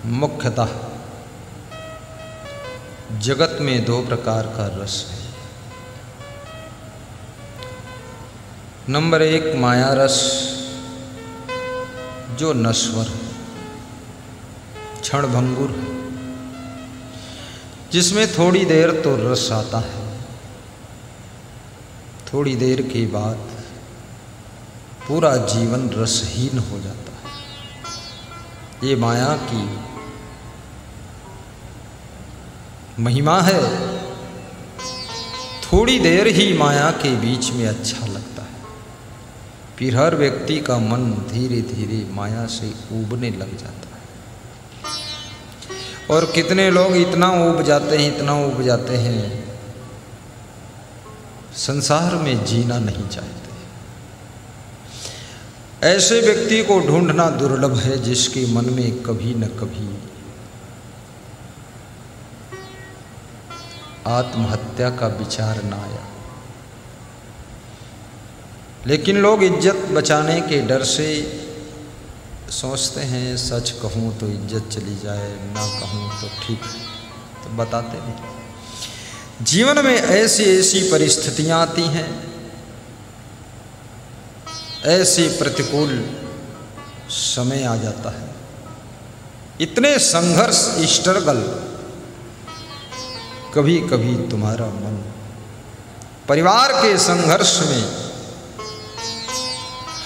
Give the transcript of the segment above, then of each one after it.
मुख्यतः जगत में दो प्रकार का रस है। नंबर एक माया रस, जो नश्वर है, क्षणभंगुर है, जिसमें थोड़ी देर तो रस आता है, थोड़ी देर के बाद पूरा जीवन रसहीन हो जाता है। ये माया की महिमा है। थोड़ी देर ही माया के बीच में अच्छा लगता है, फिर हर व्यक्ति का मन धीरे धीरे माया से ऊबने लग जाता है। और कितने लोग इतना ऊब जाते हैं, संसार में जीना नहीं चाहते। ऐसे व्यक्ति को ढूंढना दुर्लभ है जिसके मन में कभी न कभी आत्महत्या का विचार न आया। लेकिन लोग इज्जत बचाने के डर से सोचते हैं सच कहूँ तो इज्जत चली जाए, ना कहूँ तो ठीक है, तो बताते नहीं। जीवन में ऐसी ऐसी परिस्थितियाँ आती हैं, ऐसे प्रतिकूल समय आ जाता है, इतने संघर्ष स्ट्रगल, कभी कभी तुम्हारा मन परिवार के संघर्ष में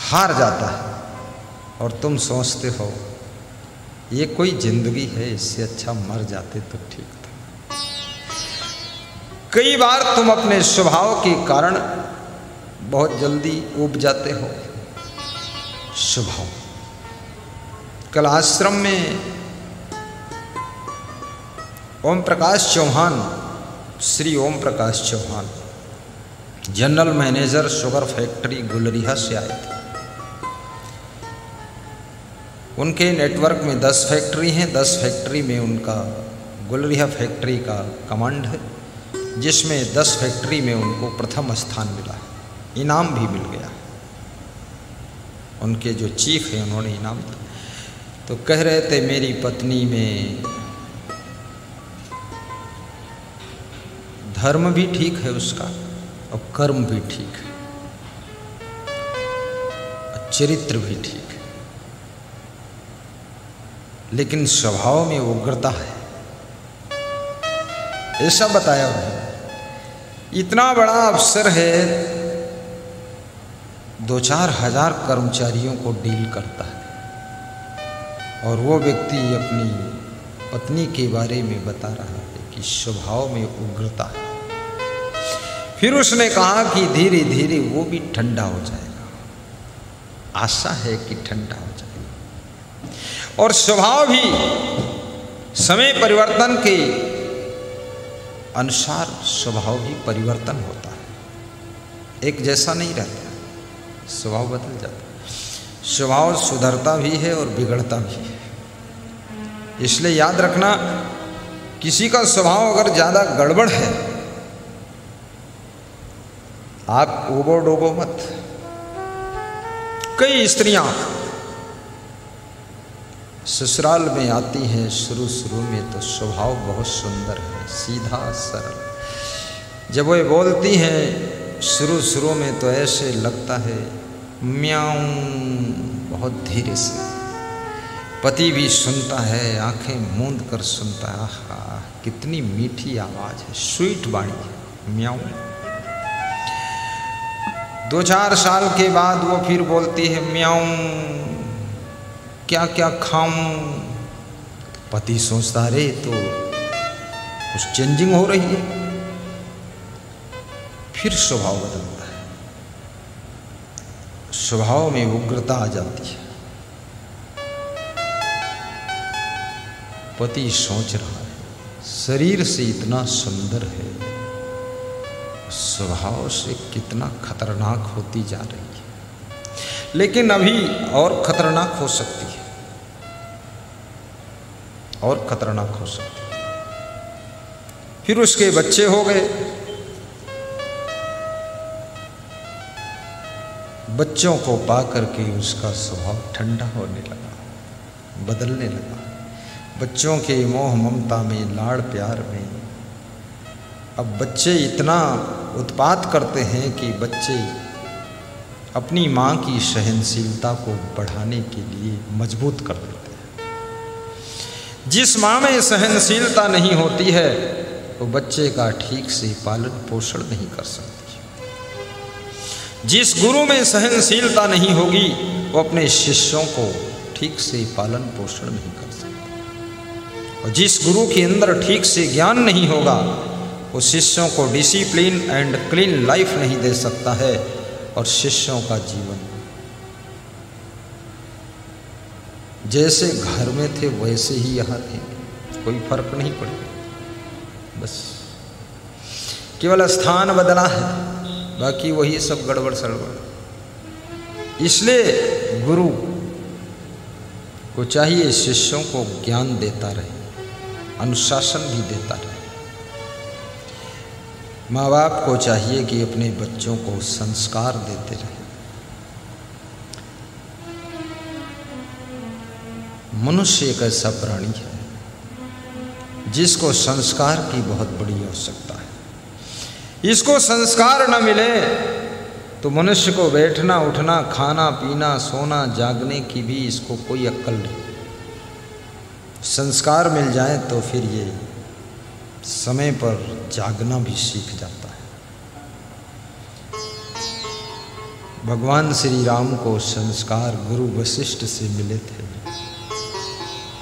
हार जाता है और तुम सोचते हो ये कोई जिंदगी है, इससे अच्छा मर जाते तो ठीक था। कई बार तुम अपने स्वभाव के कारण बहुत जल्दी ऊब जाते हो। स्वभाव, कल आश्रम में Om Prakash Chauhan, Shri Om Prakash Chauhan general manager sugar factory Gulariha से आए थे। उनके नेटवर्क में 10 फैक्ट्री हैं, 10 फैक्ट्री में उनका गुलरिहा फैक्ट्री का कमांड है, जिसमें 10 फैक्ट्री में उनको प्रथम स्थान मिला है, इनाम भी मिल गया। उनके जो चीफ हैं उन्होंने इनाम दिया। तो कह रहे थे मेरी पत्नी में धर्म भी ठीक है उसका और कर्म भी ठीक है, चरित्र भी ठीक है, लेकिन स्वभाव में उग्रता है, ऐसा बताया उन्होंने। इतना बड़ा अफसर है, 2-4 हजार कर्मचारियों को डील करता है, और वो व्यक्ति अपनी पत्नी के बारे में बता रहा है कि स्वभाव में उग्रता है। फिर उसने कहा कि धीरे धीरे वो भी ठंडा हो जाएगा, आशा है कि ठंडा हो जाएगा। और स्वभाव भी समय परिवर्तन के अनुसार स्वभाव भी परिवर्तन होता है, एक जैसा नहीं रहता, स्वभाव बदल जाता है। स्वभाव सुधरता भी है और बिगड़ता भी है। इसलिए याद रखना, किसी का स्वभाव अगर ज़्यादा गड़बड़ है, आप ऊबो डूबो मत। कई स्त्रियां ससुराल में आती हैं, शुरू में तो स्वभाव बहुत सुंदर है, सीधा सरल। जब वो बोलती हैं शुरू में तो ऐसे लगता है म्याऊं, बहुत धीरे से। पति भी सुनता है, आंखें मूंद कर सुनता है, आहा कितनी मीठी आवाज़ है, स्वीट वाणी है, म्याऊं। 2-4 साल के बाद वो फिर बोलती है म्याऊं, क्या क्या खाऊं। पति सोचता रे तो कुछ चेंजिंग हो रही है, फिर स्वभाव बदलता है, स्वभाव में उग्रता आ जाती है। पति सोच रहा है शरीर से इतना सुंदर है, स्वभाव से कितना खतरनाक होती जा रही है, लेकिन अभी और खतरनाक हो सकती है, और खतरनाक हो सकती है। फिर उसके बच्चे हो गए, बच्चों को पा करके उसका स्वभाव ठंडा होने लगा, बदलने लगा। बच्चों के मोह ममता में, लाड़ प्यार में अब बच्चे इतना उत्पात करते हैं कि बच्चे अपनी माँ की सहनशीलता को बढ़ाने के लिए मजबूत कर देते हैं। जिस माँ में सहनशीलता नहीं होती है वो बच्चे का ठीक से पालन पोषण नहीं कर सकती। जिस गुरु में सहनशीलता नहीं होगी वो अपने शिष्यों को ठीक से पालन पोषण नहीं कर सकता। और जिस गुरु के अंदर ठीक से ज्ञान नहीं होगा वो शिष्यों को डिसिप्लिन एंड क्लीन लाइफ नहीं दे सकता है और शिष्यों का जीवन जैसे घर में थे वैसे ही यहाँ थे, कोई फर्क नहीं पड़ा। बस केवल स्थान बदला है, बाकी वही सब गड़बड़ सड़बड़। इसलिए गुरु को चाहिए शिष्यों को ज्ञान देता रहे, अनुशासन भी देता रहे। माँ बाप को चाहिए कि अपने बच्चों को संस्कार देते रहे। मनुष्य एक ऐसा प्राणी है जिसको संस्कार की बहुत बड़ी आवश्यकता है। इसको संस्कार न मिले तो मनुष्य को बैठना उठना, खाना पीना, सोना जागने की भी इसको कोई अक्ल नहीं। संस्कार मिल जाए तो फिर ये समय पर जागना भी सीख जाता है। भगवान श्री राम को संस्कार गुरु वशिष्ठ से मिले थे।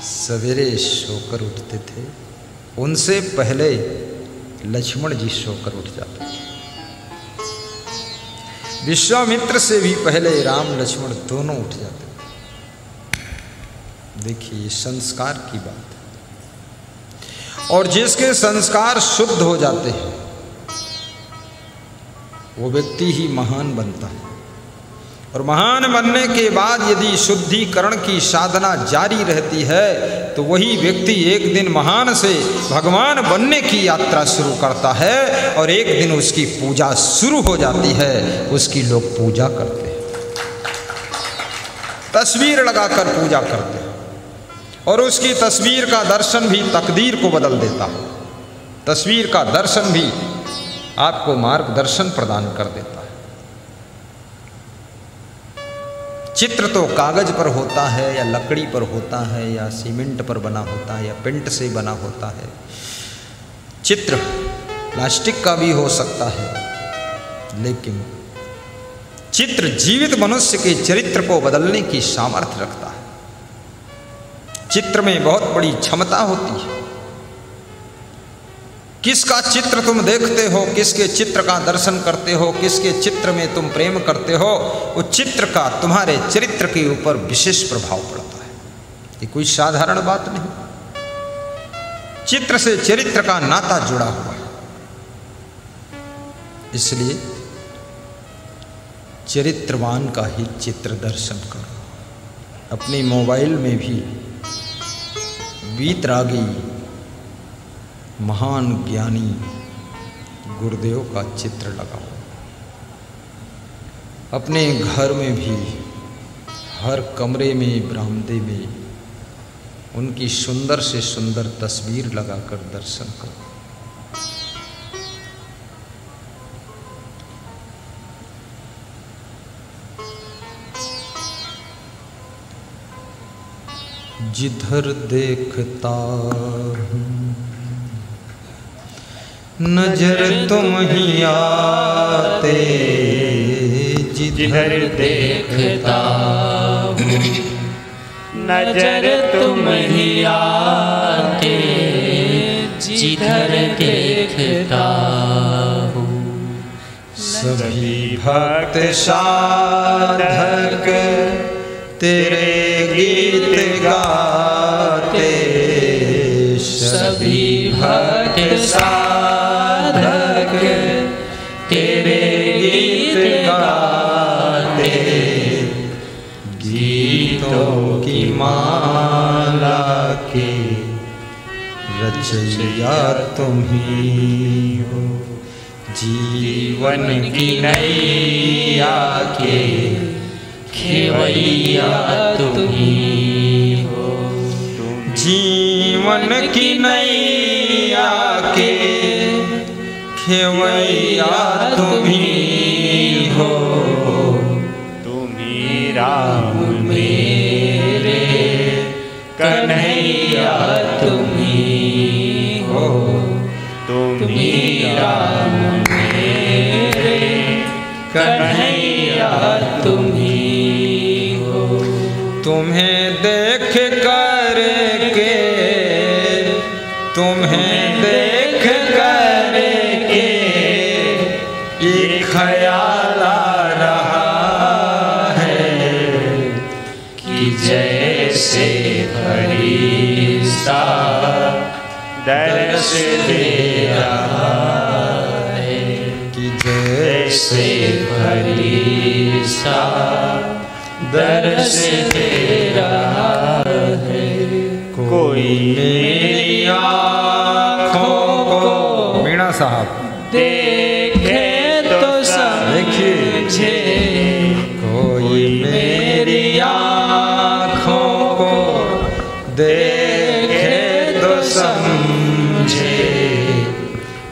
सवेरे सोकर उठते थे, उनसे पहले लक्ष्मण जी सोकर उठ जाते थे। विश्वामित्र से भी पहले राम लक्ष्मण दोनों उठ जाते थे। देखिए संस्कार की बात है। और जिसके संस्कार शुद्ध हो जाते हैं वो व्यक्ति ही महान बनता है। और महान बनने के बाद यदि शुद्धिकरण की साधना जारी रहती है तो वही व्यक्ति एक दिन महान से भगवान बनने की यात्रा शुरू करता है और एक दिन उसकी पूजा शुरू हो जाती है। उसकी लोग पूजा करते हैं, तस्वीर लगाकर पूजा करते हैं और उसकी तस्वीर का दर्शन भी तकदीर को बदल देता है। तस्वीर का दर्शन भी आपको मार्गदर्शन प्रदान कर देता है। चित्र तो कागज पर होता है या लकड़ी पर होता है या सीमेंट पर बना होता है या पेंट से बना होता है। चित्र प्लास्टिक का भी हो सकता है, लेकिन चित्र जीवित मनुष्य के चरित्र को बदलने की सामर्थ्य रखता है। चित्र में बहुत बड़ी क्षमता होती है। किसका चित्र तुम देखते हो, किसके चित्र का दर्शन करते हो, किसके चित्र में तुम प्रेम करते हो, वो चित्र का तुम्हारे चरित्र के ऊपर विशेष प्रभाव पड़ता है। ये कोई साधारण बात नहीं। चित्र से चरित्र का नाता जुड़ा हुआ है। इसलिए चरित्रवान का ही चित्र दर्शन करो। अपनी मोबाइल में भी वीतरागी महान ज्ञानी गुरुदेव का चित्र लगाओ। अपने घर में भी हर कमरे में, बरामदे में उनकी सुंदर से सुंदर तस्वीर लगाकर दर्शन करो। जिधर देखता हूँ नजर तुम ही आते, जिधर देखता हूँ नजर तुम ही आते, जिधर देखता हूँ। सभी भक्त साधक तेरे गीत गाते, सभी भक्त साधक तेरे गीत गाते। गीतों की माला के रचयिया तुम ही हो, जीवन की नैया के खेवैया तुम ही हो। जीवन की नैया के खेवैया तुम्ही हो, तुम्ही राम मेरे कन्हैया तुम्ही हो, तुम्ही राम मेरे कन्हैया तुम्ही हो। तुम्हें देख कर के, तुम्हें देख कर के ये ख्याल आ रहा है कि जैसे फरिश्ता दर्श दे रहा है, कि जैसे फरिश्ता दर्श दे रहा है। कोई मेरी आँखों को मीणा साहब देखे तो समझे, कोई मेरी आँखों को देखे तो समझे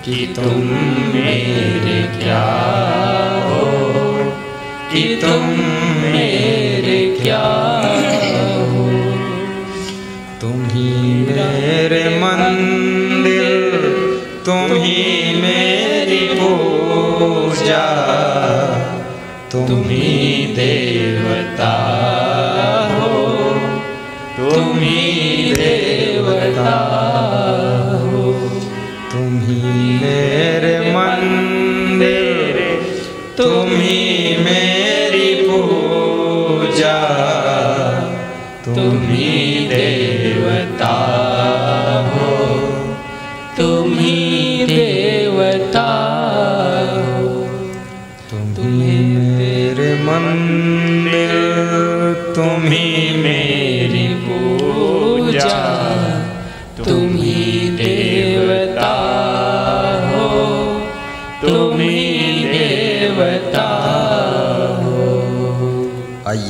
कि तुम मेरे क्या हो, कि तुम मेरे क्या हो। तुम ही मेरे मंदिर, तुम ही मेरी पूजा, तुम ही देवता हो, तुम ही देवता हो। तुम ही मेरे मंदिर, तुम ही मेरी पूजा, तुम ही देवता हो, तुम ही देवता हो। तुम ही मेरे मंदिर, तुम ही मेरी पूजा, तुम ही देवता हो, तुम ही देवता हो। आइए।